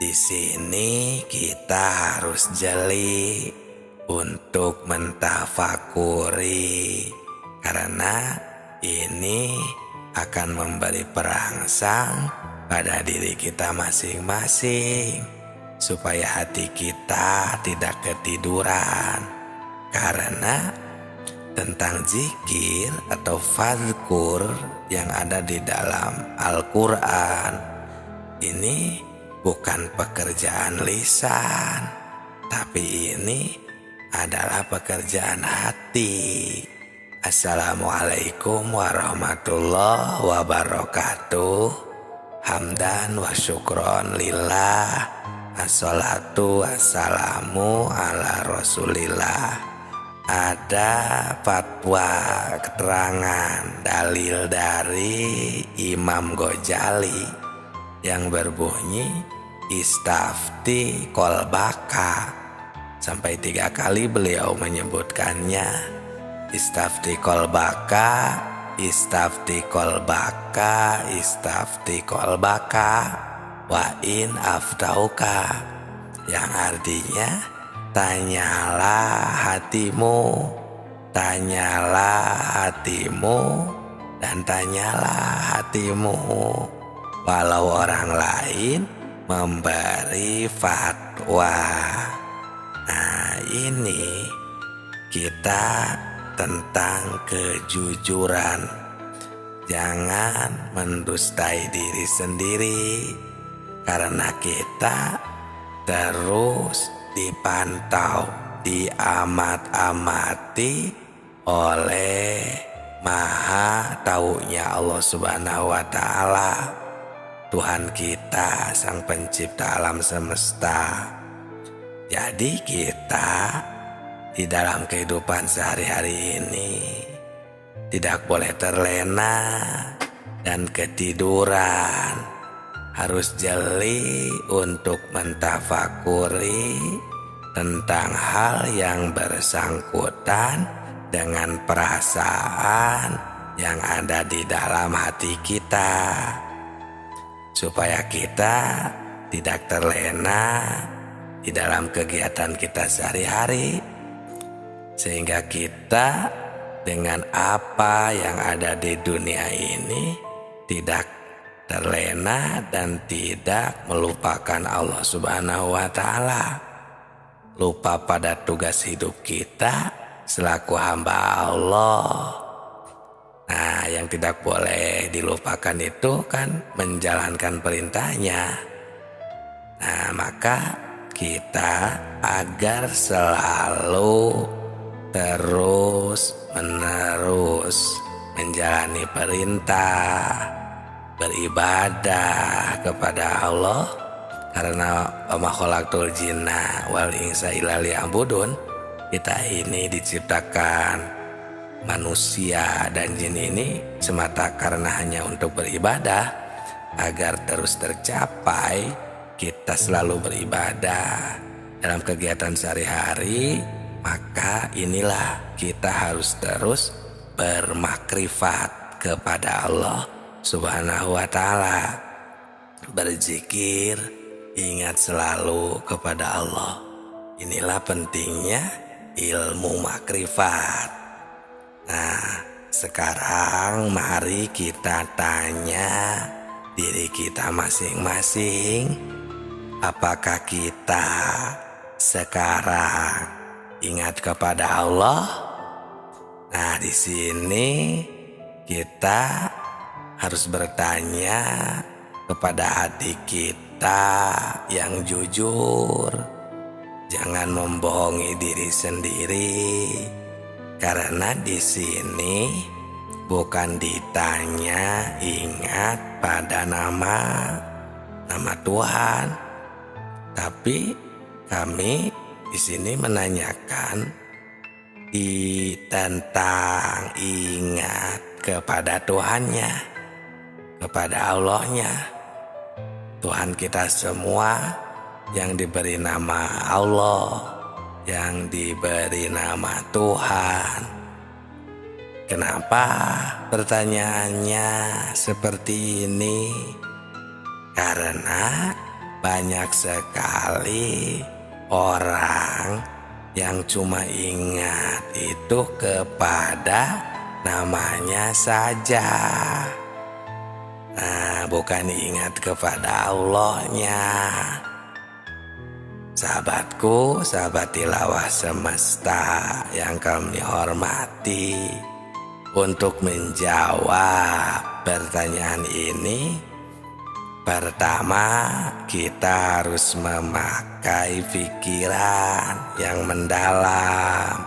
Di sini kita harus jeli untuk mentafakuri, karena ini akan memberi perangsang pada diri kita masing-masing, supaya hati kita tidak ketiduran. Karena tentang zikir atau fadzkur yang ada di dalam Al-Quran ini bukan pekerjaan lisan, tapi ini adalah pekerjaan hati. Assalamualaikum warahmatullahi wabarakatuh. Hamdan wa syukron lillah. Assalatu wassalamu ala rasulillah. Ada fatwa keterangan dalil dari Imam Ghazali yang berbunyi istafti kolbaka. Sampai 3 kali beliau menyebutkannya. Istafti kolbaka, istafti kolbaka, istafti kolbaka, wa in aftauka, yang artinya tanyalah hatimu, tanyalah hatimu, dan tanyalah hatimu, walau orang lain memberi fatwa. Nah, ini kita tentang kejujuran. Jangan mendustai diri sendiri, karena kita terus dipantau, diamat-amati oleh Maha Taunya Allah Subhanahu wa Ta'ala, Tuhan kita, Sang Pencipta alam semesta. Jadi kita di dalam kehidupan sehari-hari ini tidak boleh terlena dan ketiduran. Harus jeli untuk mentafakuri tentang hal yang bersangkutan dengan perasaan yang ada di dalam hati kita, supaya kita tidak terlena di dalam kegiatan kita sehari-hari, sehingga kita dengan apa yang ada di dunia ini tidak terlena dan tidak melupakan Allah Subhanahu wa Ta'ala, lupa pada tugas hidup kita selaku hamba Allah. Nah, yang tidak boleh dilupakan itu kan menjalankan perintahnya. Nah, maka kita agar selalu terus menerus menjalani perintah, beribadah kepada Allah, karena wa ma khalaqtul jinna wal insa illa liya'budun. Kita ini diciptakan manusia dan jin ini semata karena hanya untuk beribadah. Agar terus tercapai, kita selalu beribadah dalam kegiatan sehari-hari, maka inilah kita harus terus bermakrifat kepada Allah Subhanahu wa Ta'ala. Berzikir, ingat selalu kepada Allah. Inilah pentingnya ilmu makrifat. Nah, sekarang mari kita tanya diri kita masing-masing, apakah kita sekarang ingat kepada Allah? Nah, di sini kita harus bertanya kepada hati kita yang jujur. Jangan membohongi diri sendiri, karena di sini bukan ditanya ingat pada nama Tuhan, tapi kami di sini menanyakan tentang ingat kepada Tuhannya, kepada Allahnya, Tuhan kita semua yang diberi nama Allah, yang diberi nama Tuhan. Kenapa pertanyaannya seperti ini? Karena banyak sekali orang yang cuma ingat itu kepada namanya saja. Nah, bukan ingat kepada Allahnya. Sahabatku, sahabat tilawah semesta yang kami hormati, untuk menjawab pertanyaan ini, pertama kita harus memakai pikiran yang mendalam.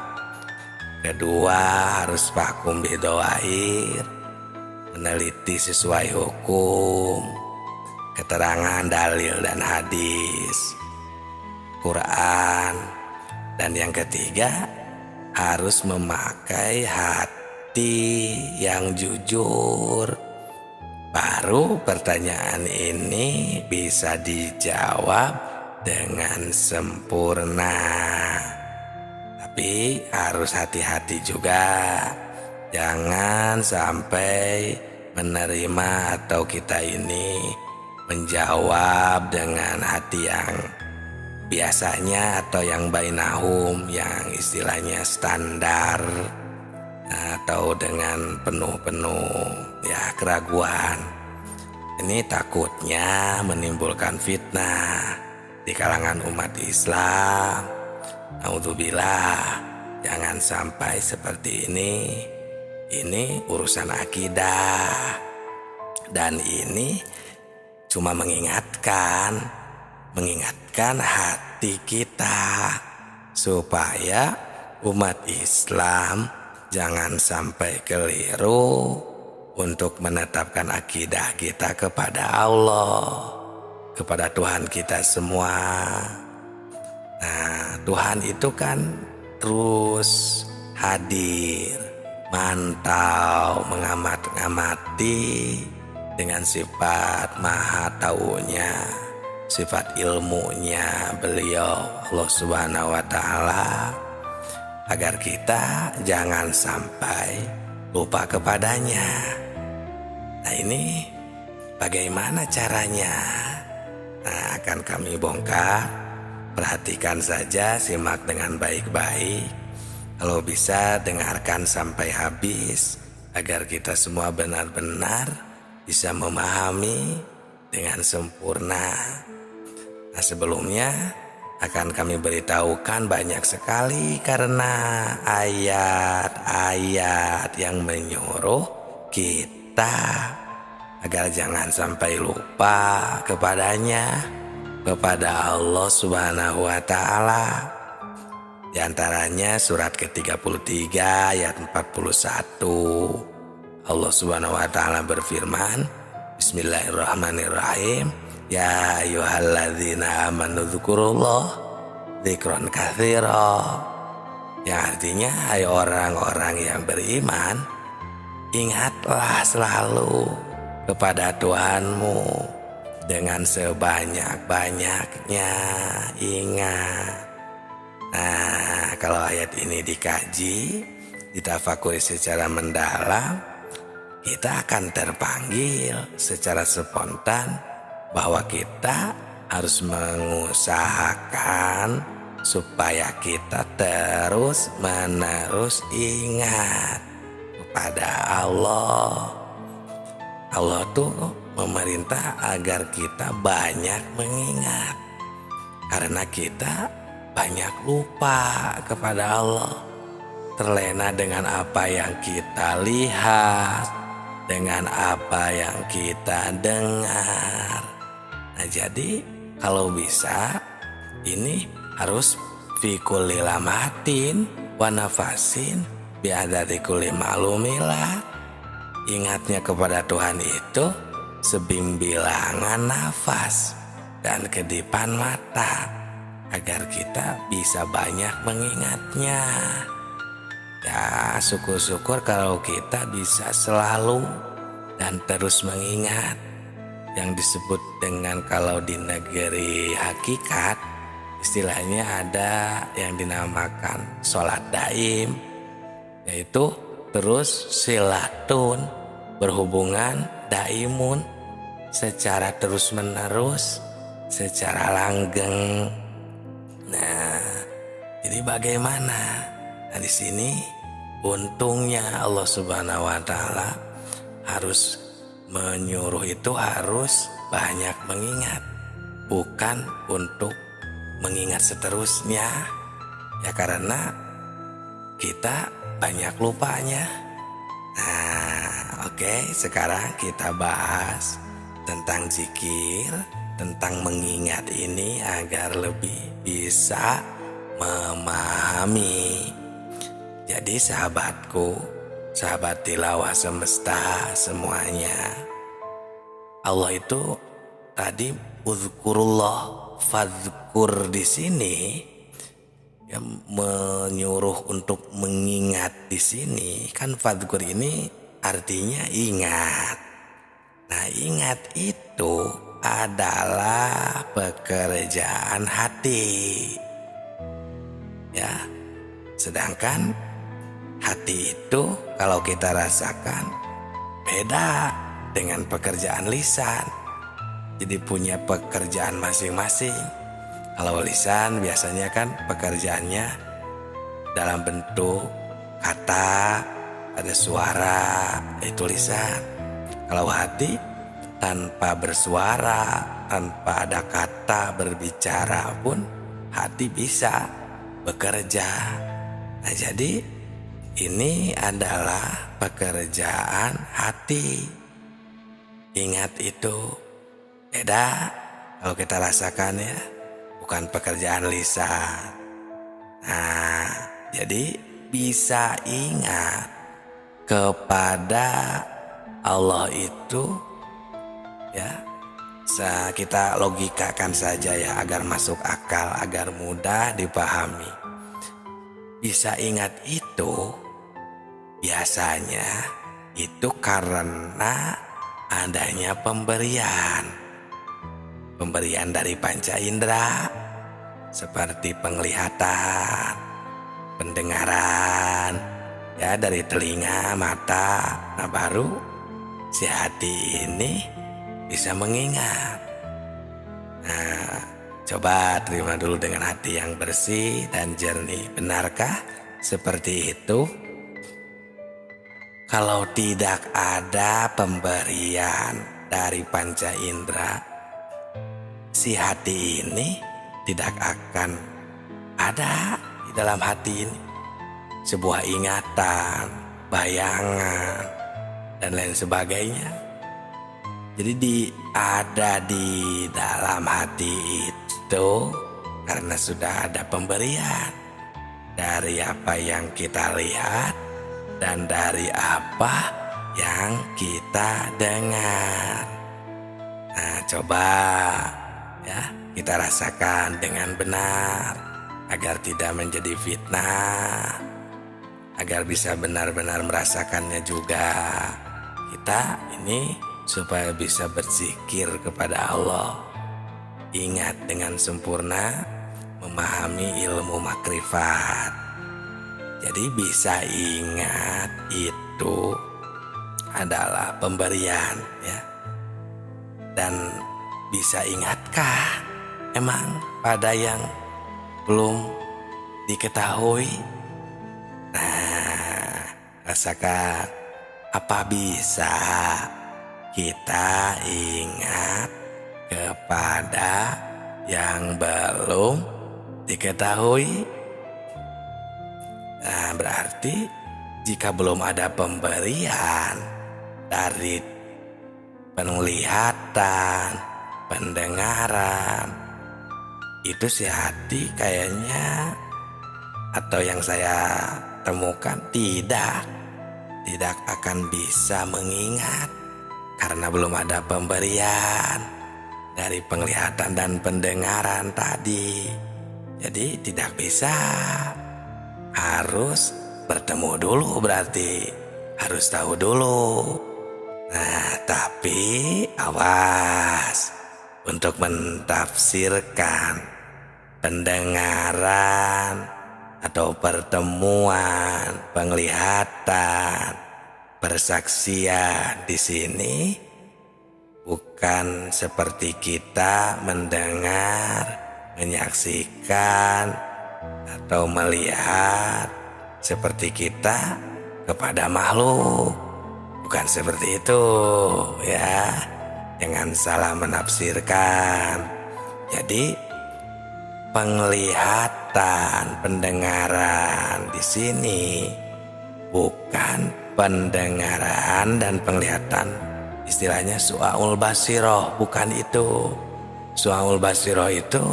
Kedua, harus vakum bidoair, meneliti sesuai hukum, keterangan dalil dan hadis, Quran. Dan yang ketiga, harus memakai hati yang jujur. Baru pertanyaan ini bisa dijawab dengan sempurna. Tapi harus hati-hati juga, jangan sampai menerima atau kita ini menjawab dengan hati yang biasanya atau yang bainahum, yang istilahnya standar, atau dengan penuh ya keraguan. Ini takutnya menimbulkan fitnah di kalangan umat Islam. Naudzubillah, jangan sampai seperti ini. Ini urusan akidah, dan ini cuma mengingatkan hati kita supaya umat Islam jangan sampai keliru untuk menetapkan akidah kita kepada Allah, kepada Tuhan kita semua. Nah, Tuhan itu kan terus hadir, mantau, mengamati dengan sifat maha taunya, sifat ilmunya beliau Allah Subhanahu wa Ta'ala, agar kita jangan sampai lupa kepadanya. Nah, ini bagaimana caranya? Nah, akan kami bongkar. Perhatikan saja, simak dengan baik-baik. Kalau bisa dengarkan sampai habis, agar kita semua benar-benar bisa memahami dengan sempurna. Nah, sebelumnya akan kami beritahukan banyak sekali karena ayat-ayat yang menyuruh kita agar jangan sampai lupa kepadanya, kepada Allah Subhanahu wa Ta'ala. Di antaranya surat ke-33 ayat 41. Allah Subhanahu wa Ta'ala berfirman, Bismillahirrahmanirrahim. Ya ayyuhalladzina amanu dzkurullah dzikron katsira. Yang artinya, hai orang-orang yang beriman, ingatlah selalu kepada Tuhanmu dengan sebanyak-banyaknya. Ingat. Nah, kalau ayat ini dikaji, ditafakuri secara mendalam, kita akan terpanggil secara spontan bahwa kita harus mengusahakan supaya kita terus-menerus ingat kepada Allah. Allah tuh memerintah agar kita banyak mengingat, karena kita banyak lupa kepada Allah, terlena dengan apa yang kita lihat, dengan apa yang kita dengar. Nah, jadi kalau bisa ini harus fi kulli lamatin wa nafasin bi'adadi kulli ma'lumilah. Ingatnya kepada Tuhan itu sebimbilangan nafas dan kedipan mata, agar kita bisa banyak mengingatnya. Ya, syukur-syukur kalau kita bisa selalu dan terus mengingat. Yang disebut dengan, kalau di negeri hakikat, istilahnya ada yang dinamakan sholat daim, yaitu terus silatun, berhubungan, daimun, secara terus menerus secara langgeng. Nah, jadi bagaimana? Nah, di sini untungnya Allah Subhanahu wa taala harus menyuruh itu harus banyak mengingat, bukan untuk mengingat seterusnya. Ya karena kita banyak lupanya. Nah, oke, sekarang kita bahas tentang zikir, tentang mengingat ini agar lebih bisa memahami. Jadi sahabatku, sahabat tilawah semesta semuanya, Allah itu tadi uzkurullah fadzkur di sini ya, menyuruh untuk mengingat di sini kan. Fadzkur ini artinya ingat. Nah, ingat itu adalah pekerjaan hati. Ya. Sedangkan hati itu kalau kita rasakan beda dengan pekerjaan lisan. Jadi punya pekerjaan masing-masing. Kalau lisan biasanya kan pekerjaannya dalam bentuk kata, ada suara, itu lisan. Kalau hati tanpa bersuara, tanpa ada kata berbicara pun hati bisa bekerja. Nah, jadi ini adalah pekerjaan hati. Ingat itu beda kalau kita rasakan ya, bukan pekerjaan lisan. Nah, jadi bisa ingat kepada Allah itu ya, kita logikakan saja ya agar masuk akal, agar mudah dipahami. Bisa ingat itu biasanya itu karena adanya pemberian dari panca indera seperti penglihatan, pendengaran ya, dari telinga, mata. Nah, baru si hati ini bisa mengingat. Nah, coba terima dulu dengan hati yang bersih dan jernih. Benarkah seperti itu? Kalau tidak ada pemberian dari panca indera, si hati ini tidak akan ada di dalam hati ini sebuah ingatan, bayangan, dan lain sebagainya. Jadi ada di dalam hati itu karena sudah ada pemberian dari apa yang kita lihat dan dari apa yang kita dengar. Nah, coba ya kita rasakan dengan benar agar tidak menjadi fitnah, agar bisa benar-benar merasakannya juga. Kita ini supaya bisa berzikir kepada Allah, ingat dengan sempurna, memahami ilmu makrifat. Jadi bisa ingat itu adalah pemberian ya. Dan bisa ingatkah emang pada yang belum diketahui? Nah, rasakan, apa bisa kita ingat kepada yang belum diketahui? Nah, berarti jika belum ada pemberian dari penglihatan, pendengaran, itu si hati kayaknya, atau yang saya temukan, tidak akan bisa mengingat karena belum ada pemberian dari penglihatan dan pendengaran tadi. Jadi tidak bisa, harus bertemu dulu, berarti harus tahu dulu. Nah, tapi awas untuk mentafsirkan pendengaran atau pertemuan, penglihatan, persaksian di sini bukan seperti kita mendengar, menyaksikan, atau melihat seperti kita kepada makhluk. Bukan seperti itu ya. Jangan salah menafsirkan. Jadi penglihatan, pendengaran di sini bukan pendengaran dan penglihatan istilahnya su'aul basiroh, bukan itu. Su'aul basiroh itu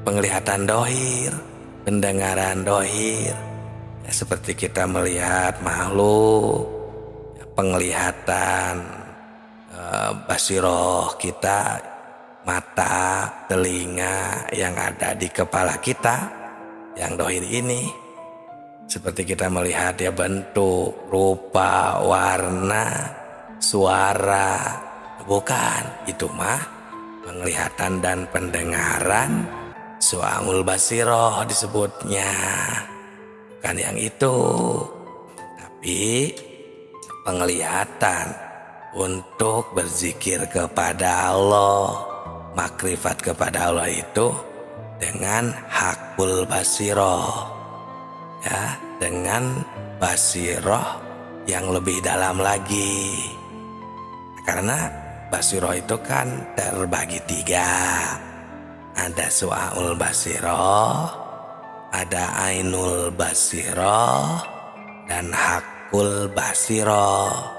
penglihatan dohir, pendengaran dohir ya, seperti kita melihat makhluk ya, penglihatan basiroh kita, mata, telinga yang ada di kepala kita yang dohir ini, seperti kita melihat ya bentuk, rupa, warna, suara. Bukan, itu mah penglihatan dan pendengaran su'aul basiroh disebutnya. Bukan yang itu. Tapi penglihatan untuk berzikir kepada Allah, makrifat kepada Allah itu dengan hakul basiroh ya, dengan basiroh yang lebih dalam lagi. Karena basiroh itu kan terbagi 3. Ada su'aul basiroh, ada ainul basiroh, dan hakul basiroh.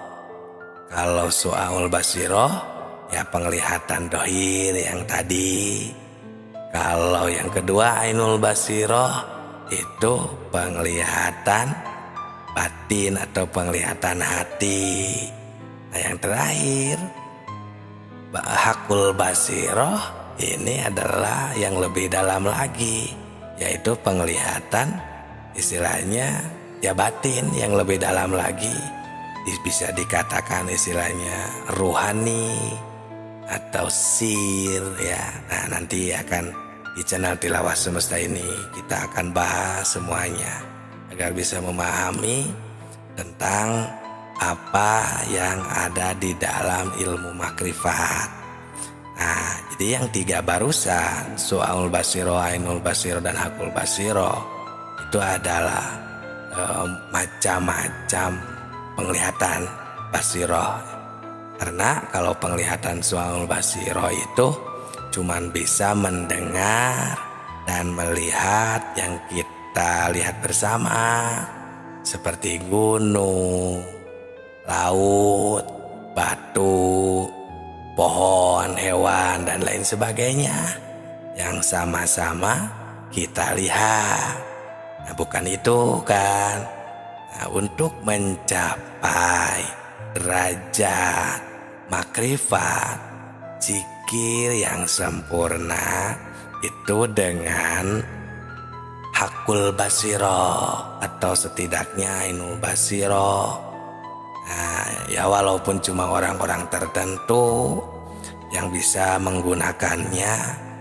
Kalau su'aul basiroh ya penglihatan dohir yang tadi. Kalau yang kedua ainul basiroh itu penglihatan batin atau penglihatan hati. Nah yang terakhir hakul basiroh ini adalah yang lebih dalam lagi, yaitu penglihatan istilahnya ya batin yang lebih dalam lagi. Bisa dikatakan istilahnya ruhani atau sir ya. Nah nanti akan di channel Tilawah Semesta ini kita akan bahas semuanya agar bisa memahami tentang apa yang ada di dalam ilmu makrifat. Nah jadi yang 3 barusan su'aul basiroh, ainul basiroh, dan hakul basiroh itu adalah macam-macam penglihatan basiroh. Karena kalau penglihatan su'aul basiroh itu cuman bisa mendengar dan melihat yang kita lihat bersama, seperti gunung, laut, batu, pohon, hewan, dan lain sebagainya yang sama-sama kita lihat. Nah bukan itu kan. Nah, untuk mencapai derajat makrifat, zikir yang sempurna itu dengan hakul basiroh atau setidaknya ainul basiroh. Nah, ya walaupun cuma orang-orang tertentu yang bisa menggunakannya,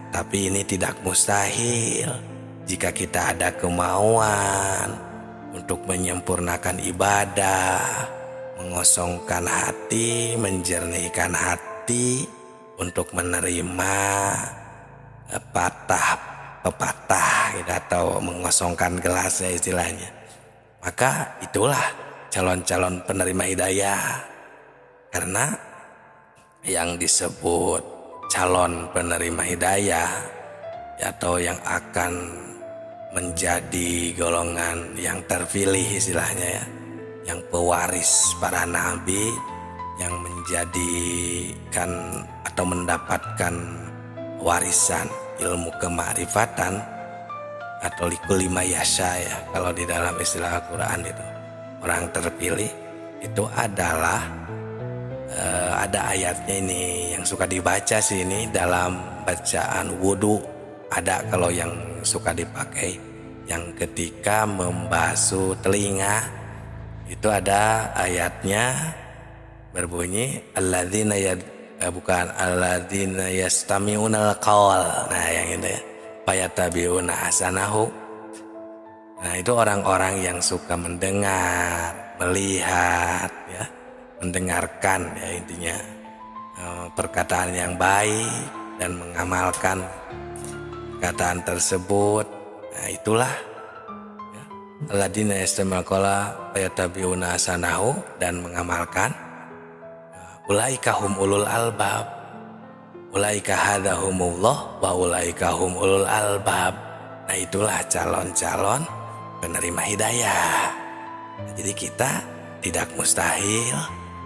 tapi ini tidak mustahil jika kita ada kemauan untuk menyempurnakan ibadah, mengosongkan hati, menjernihkan hati untuk menerima pepatah gitu, atau mengosongkan gelas ya istilahnya. Maka itulah calon-calon penerima hidayah. Karena yang disebut calon penerima hidayah atau yang akan menjadi golongan yang terpilih istilahnya ya, yang pewaris para nabi, yang menjadikan atau mendapatkan warisan ilmu kemakrifatan atau likuli mayasya ya, kalau di dalam istilah Al-Quran itu orang terpilih itu adalah ada ayatnya ini yang suka dibaca sih, ini dalam bacaan wudhu ada kalau yang suka dipakai, yang ketika membasuh telinga itu ada ayatnya berbunyi alladzina yastami'unal qaul. Nah yang itu ya, fayatabi'una ahsanahu. Nah itu orang-orang yang suka mendengar, melihat ya, mendengarkan ya intinya perkataan yang baik dan mengamalkan perkataan tersebut. Nah, itulah alladzina yastami'ul qawla fayattabi'una ahsanahu, dan mengamalkan. Ulaika hum ulul albab, ulaika hadahumullah wa ulaika hum ulul albab. Nah, itulah calon-calon penerima hidayah. Jadi kita tidak mustahil,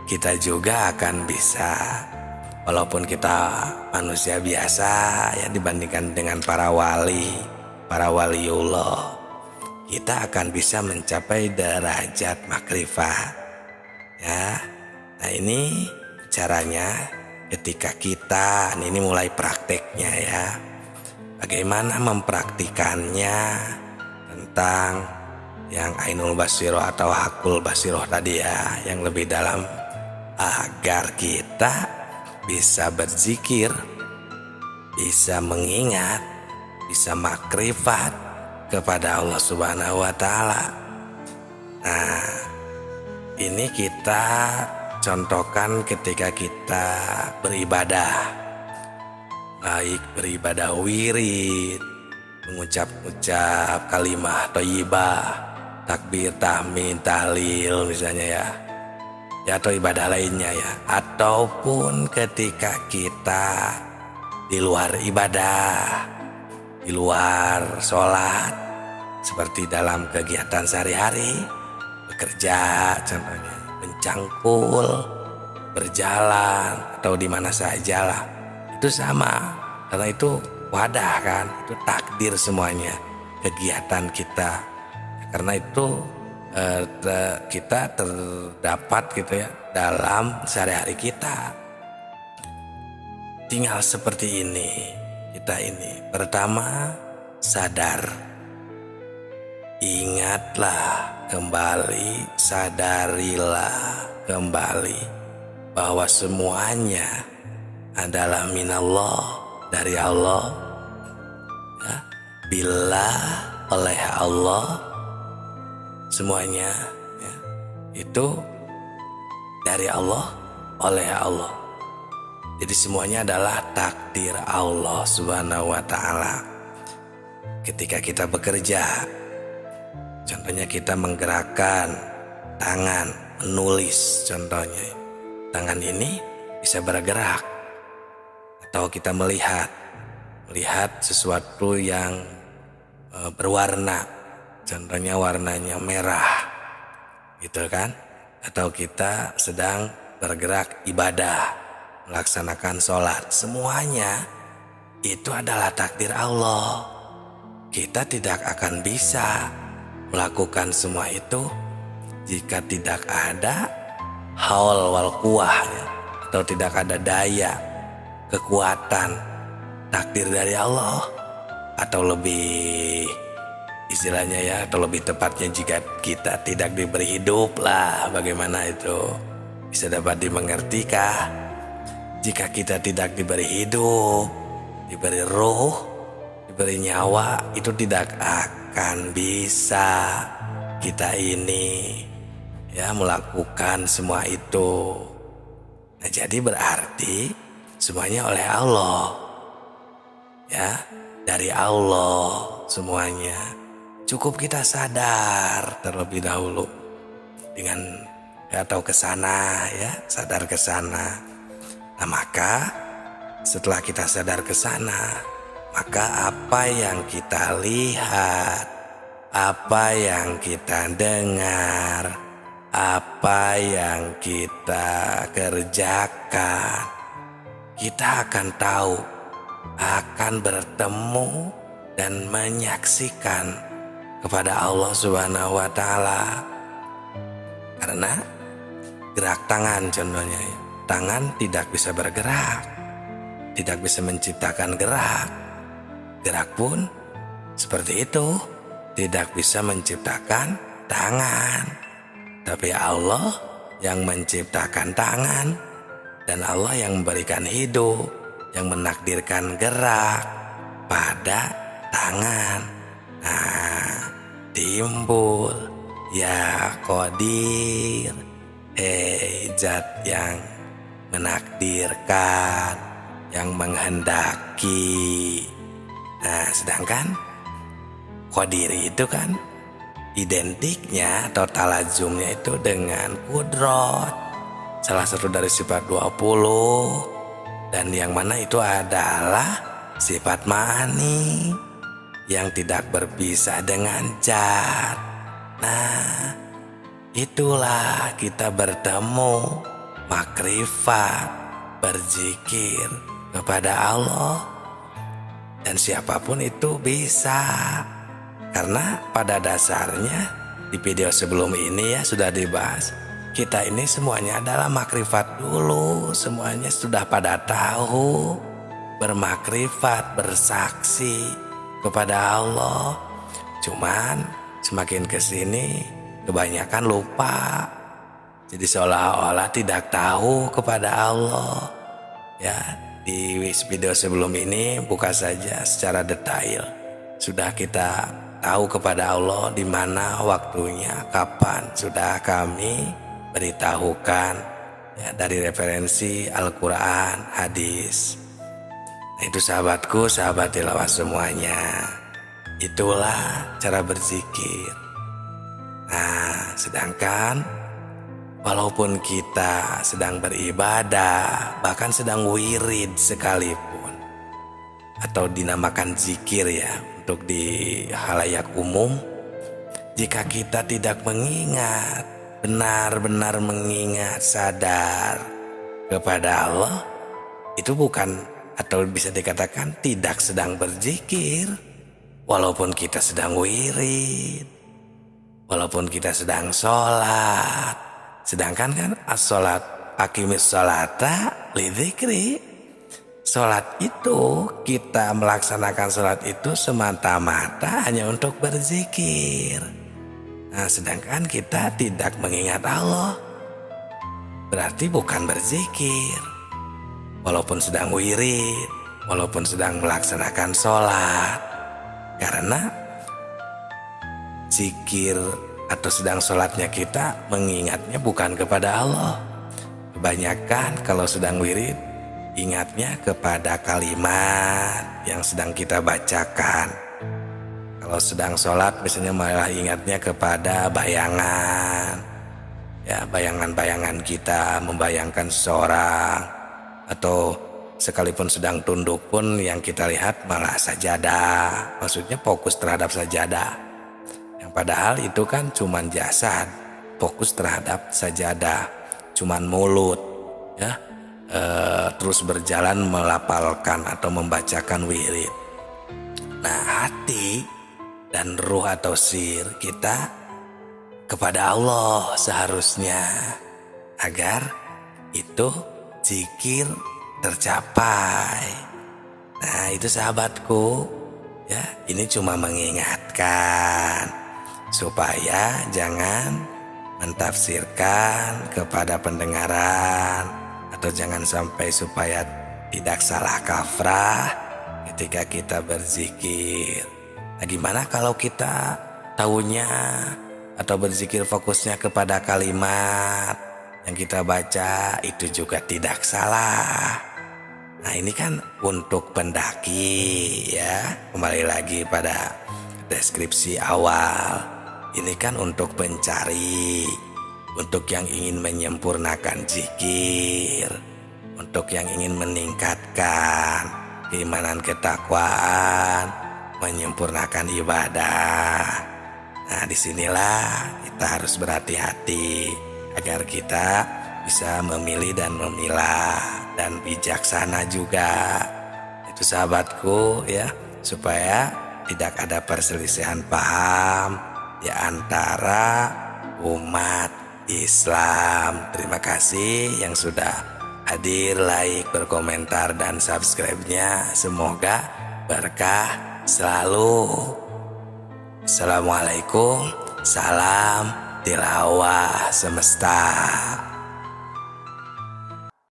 kita juga akan bisa, walaupun kita manusia biasa ya dibandingkan dengan para wali, para waliullah, kita akan bisa mencapai derajat makrifah ya. Nah, ini caranya ketika kita, ini mulai prakteknya ya, bagaimana mempraktikannya tentang yang Ainul Basiroh atau Hakul Basiroh tadi ya, yang lebih dalam, agar kita bisa berzikir, bisa mengingat, bisa makrifat kepada Allah Subhanahu wa Ta'ala. Nah, ini kita contohkan ketika kita beribadah, baik beribadah wirid, mengucap-ucap kalimah thayyibah, takbir, tahmid, tahlil misalnya ya, atau ibadah lainnya ya, ataupun ketika kita di luar ibadah, di luar sholat, seperti dalam kegiatan sehari-hari, bekerja contohnya, mencangkul, berjalan, atau di mana sajalah, itu sama, karena itu wadah kan, itu takdir semuanya kegiatan kita. Karena itu kita terdapat gitu ya dalam sehari-hari kita. Tinggal seperti ini, kita ini pertama sadar, ingatlah kembali, sadarilah kembali bahwa semuanya adalah minallah, dari Allah ya, bila oleh Allah, semuanya ya, itu dari Allah, oleh Allah. Jadi semuanya adalah takdir Allah Subhanahu wa Ta'ala. Ketika kita bekerja, contohnya kita menggerakkan tangan, menulis contohnya, tangan ini bisa bergerak. Atau kita melihat sesuatu yang berwarna, contohnya warnanya merah gitu kan. Atau kita sedang bergerak ibadah, melaksanakan sholat, semuanya itu adalah takdir Allah. Kita tidak akan bisa melakukan semua itu jika tidak ada haul wal quwah ya, atau tidak ada daya, kekuatan, takdir dari Allah, atau lebih istilahnya ya, atau lebih tepatnya jika kita tidak diberi hidup lah, bagaimana itu bisa dapat dimengertikah? Jika kita tidak diberi hidup, diberi ruh, diberi nyawa, itu tidak akan bisa kita ini ya melakukan semua itu. Nah, jadi berarti semuanya oleh Allah ya, dari Allah semuanya. Cukup kita sadar terlebih dahulu dengan atau ke sana ya, sadar ke sana. Nah, maka setelah kita sadar ke sana, maka apa yang kita lihat, apa yang kita dengar, apa yang kita kerjakan, kita akan tahu, akan bertemu dan menyaksikan kepada Allah Subhanahu wa Ta'ala. Karena gerak tangan contohnya, tangan tidak bisa bergerak, tidak bisa menciptakan gerak. Gerak pun seperti itu, tidak bisa menciptakan tangan. Tapi Allah yang menciptakan tangan, dan Allah yang memberikan hidup, yang menakdirkan gerak pada tangan. Nah, timbul ya Qadir, zat yang menakdirkan, yang menghendaki. Nah, sedangkan qadir itu kan identiknya atau talazumnya itu dengan kudrot, salah satu dari sifat 20, dan yang mana itu adalah sifat ma'ani yang tidak berpisah dengan zat. Nah, itulah kita bertemu makrifat, berzikir kepada Allah. Dan siapapun itu bisa, karena pada dasarnya di video sebelum ini ya sudah dibahas, kita ini semuanya adalah makrifat dulu. Semuanya sudah pada tahu, bermakrifat, bersaksi kepada Allah. Cuman semakin kesini kebanyakan lupa, jadi seolah-olah tidak tahu kepada Allah. Ya, di video sebelum ini buka saja secara detail, sudah kita tahu kepada Allah di mana waktunya, kapan, sudah kami beritahukan ya, dari referensi Al-Quran, hadis. Nah, itu sahabatku, sahabat tilawah semuanya, itulah cara berzikir. Nah, sedangkan walaupun kita sedang beribadah, bahkan sedang wirid sekalipun, atau dinamakan zikir ya untuk di halayak umum, jika kita tidak mengingat, benar-benar mengingat, sadar kepada Allah, itu bukan, atau bisa dikatakan tidak sedang berzikir. Walaupun kita sedang wirid, walaupun kita sedang sholat, sedangkan kan as-sholat aqimis sholata lidzikri, sholat itu, kita melaksanakan sholat itu semata-mata hanya untuk berzikir. Nah, sedangkan kita tidak mengingat Allah, berarti bukan berzikir. Walaupun sedang wirid, walaupun sedang melaksanakan sholat, karena zikir atau sedang sholatnya kita mengingatnya bukan kepada Allah. Kebanyakan kalau sedang wirid, ingatnya kepada kalimat yang sedang kita bacakan. Kalau sedang sholat misalnya malah ingatnya kepada bayangan, ya, bayangan-bayangan kita, membayangkan seseorang, atau sekalipun sedang tunduk pun yang kita lihat malah sajadah, maksudnya fokus terhadap sajadah, yang padahal itu kan cuman jasad, fokus terhadap sajadah, cuman mulut ya, terus berjalan melafalkan atau membacakan wirid. Nah, hati dan ruh atau sir kita kepada Allah seharusnya, agar itu zikir tercapai. Nah, itu sahabatku ya, ini cuma mengingatkan supaya jangan mentafsirkan kepada pendengaran, atau jangan sampai supaya tidak salah kaprah ketika kita berzikir. Nah, gimana kalau kita tahunya atau berzikir fokusnya kepada kalimat yang kita baca, itu juga tidak salah. Nah, ini kan untuk pendaki ya, kembali lagi pada deskripsi awal, ini kan untuk pencari, untuk yang ingin menyempurnakan zikir, untuk yang ingin meningkatkan keimanan, ketakwaan, menyempurnakan ibadah. Nah, disinilah kita harus berhati-hati agar kita bisa memilih dan memilah, dan bijaksana juga. Itu sahabatku ya, supaya tidak ada perselisihan paham di antara umat Islam. Terima kasih yang sudah hadir, like, berkomentar, dan subscribe-nya. Semoga berkah selalu. Assalamualaikum, salam tilawah semesta.